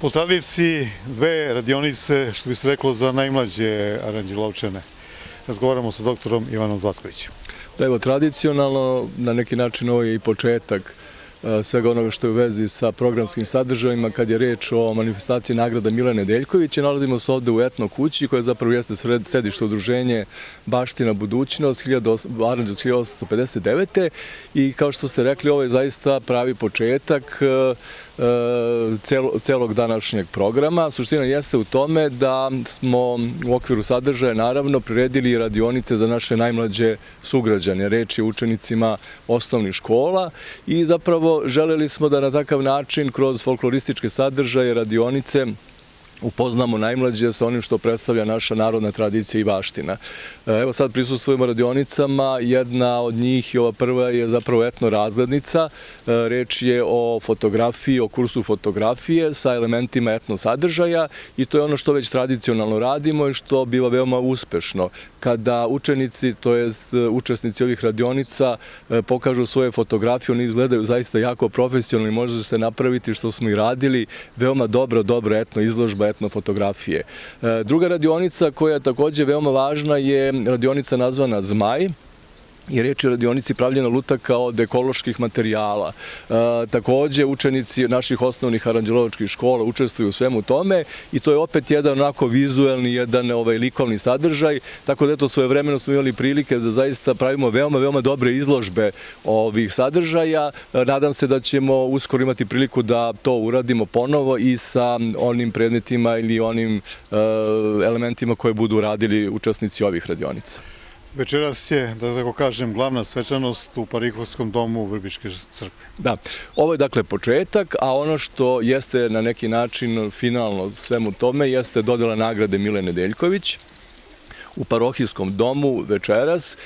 Po tradiciji dve radionice, što bi se reklo, za najmlađe Aranđelovčane. Razgovaramo sa doktorom Ivanom Zlatkovićem. Da, evo, tradicionalno, na neki način ovo je i početak svega onoga što je u vezi sa programskim sadržajima kad je reč o manifestaciji nagrada Mile Nedeljkovića. Nalazimo se ovde u Etno kući koja zapravo jeste sedište udruženje Baština budućnost Aranđe od 1859. I kao što ste rekli, ovo je zaista pravi početak celog današnjeg programa. Suština jeste u tome da smo u okviru sadržaja naravno priredili radionice za naše najmlađe sugrađane. Reč je o učenicima osnovnih škola i zapravo želeli smo da na takav način kroz folklorističke sadržaje, radionice, upoznamo najmlađe sa onim što predstavlja naša narodna tradicija i baština. Evo sad prisustvujemo radionicama, jedna od njih i ova prva je zapravo etno razglednica. Reč je o fotografiji, o kursu fotografije sa elementima etno sadržaja i to je ono što već tradicionalno radimo i što biva veoma uspešno. Kada učenici, to jest učesnici ovih radionica pokažu svoje fotografije, oni izgledaju zaista jako profesionalno i može se napraviti što smo i radili, veoma dobra etno izložba, etno fotografije. Druga radionica koja je takođe veoma važna je radionica nazvana Zmaj. I reč je o radionici pravljena lutaka od ekoloških materijala. Takođe, učenici naših osnovnih aranđelovačkih škola učestvuju u svemu tome i to je opet jedan onako vizuelni, jedan likovni sadržaj, tako da eto svojevremeno smo imali prilike da zaista pravimo veoma dobre izložbe ovih sadržaja. Nadam se da ćemo uskoro imati priliku da to uradimo ponovo i sa onim predmetima ili onim elementima koje budu radili učesnici ovih radionica. Večeras je, da tako kažem, glavna svečanost u Parihovskom domu Vrbiške crkve. Da, ovo je dakle početak, a ono što jeste na neki način finalno svemu tome jeste dodela nagrade Mile Nedeljković. U parohijskom domu večeras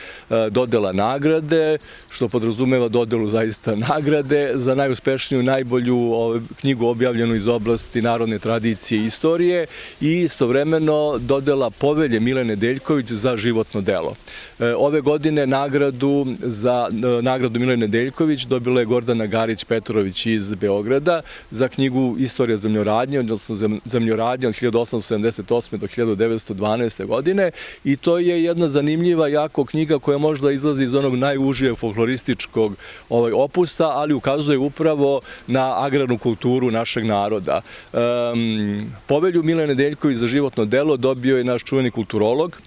dodela nagrade, što podrazumeva dodelu zaista nagrade za najuspešniju, najbolju knjigu objavljenu iz oblasti narodne tradicije i istorije i istovremeno dodela povelje Mile Nedeljković za životno delo. Ove godine nagradu Mile Nedeljković dobila je Gordana Garić-Petrović iz Beograda za knjigu Istorija zemljoradnje, odnosno zemljoradnje od 1878. do 1912. godine. I to je jedna zanimljiva, jako knjiga koja možda izlazi iz onog najužijeg folklorističkog opusa, ali ukazuje upravo na agrarnu kulturu našeg naroda. Povelju Mile Nedeljković za životno delo dobio je naš čuveni kulturolog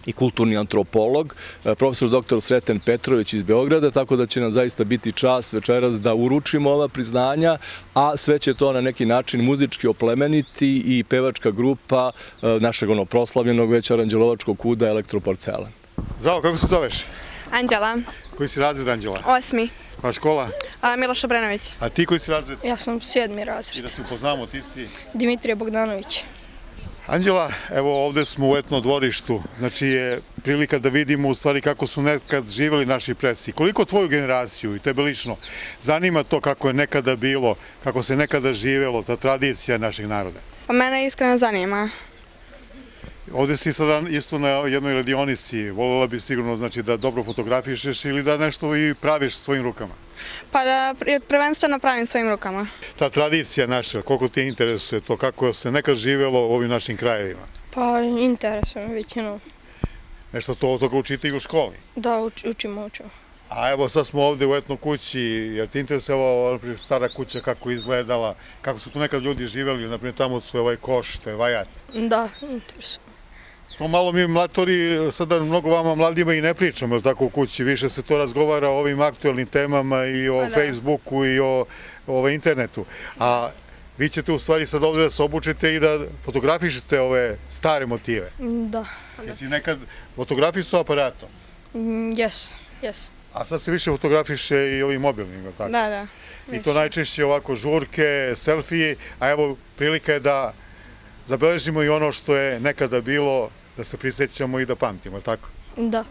i kulturni antropolog, profesor dr. Sreten Petrović iz Beograda, tako da će nam zaista biti čast večeras da uručimo ova priznanja, a sve će to na neki način muzički oplemeniti i pevačka grupa našeg proslavljenog već aranđelovačkog kuda Elektroporcelan. Zdravo, kako se zoveš? Anđela. Koji si razred, Anđela? 8. Koja škola? Miloš Obrenović. A ti koji si razred? Ja sam 7. I razred. da se upoznamo, ti si? Dimitrije Bogdanović. Anđela, evo ovde smo u etno dvorištu, znači je prilika da vidimo u stvari kako su nekad živeli naši preci. Koliko tvoju generaciju, i tebe lično, zanima to kako je nekada bilo, kako se nekada živelo, ta tradicija našeg naroda? Pa mene iskreno zanima. Ovde si sada isto na jednoj radionici, voljela bi sigurno znači, da dobro fotografišeš ili da nešto i praviš svojim rukama? Pa da prvenstveno pravim svojim rukama. Ta tradicija naša, koliko ti interesuje to, kako se nekad živelo u ovim našim krajevima? Pa interesuje me većinom. Nešto to od toga učite i u školi? Da, učimo. A evo sad smo ovde u etno kući, jer ti interesuje ova stara kuća kako izgledala, kako su tu nekad ljudi živeli, naprimjer tamo su koš, to je vajat. Da, interesuje. To malo mi mlatori, sada mnogo vama mladima i ne pričamo, jer tako u kući, više se to razgovara o ovim aktuelnim temama i o Facebooku i o internetu. A vi ćete u stvari sad ovde da se obučite i da fotografišete ove stare motive. Da. Jesi nekad fotografisao aparatom? Jes. A sad se više fotografiše i ovim mobilnim, tako? Da. I to najčešće ovako žurke, selfiji, a evo prilika je da zabeležimo i ono što je nekada bilo, da se prisjećamo i da pamtimo, tako? Da.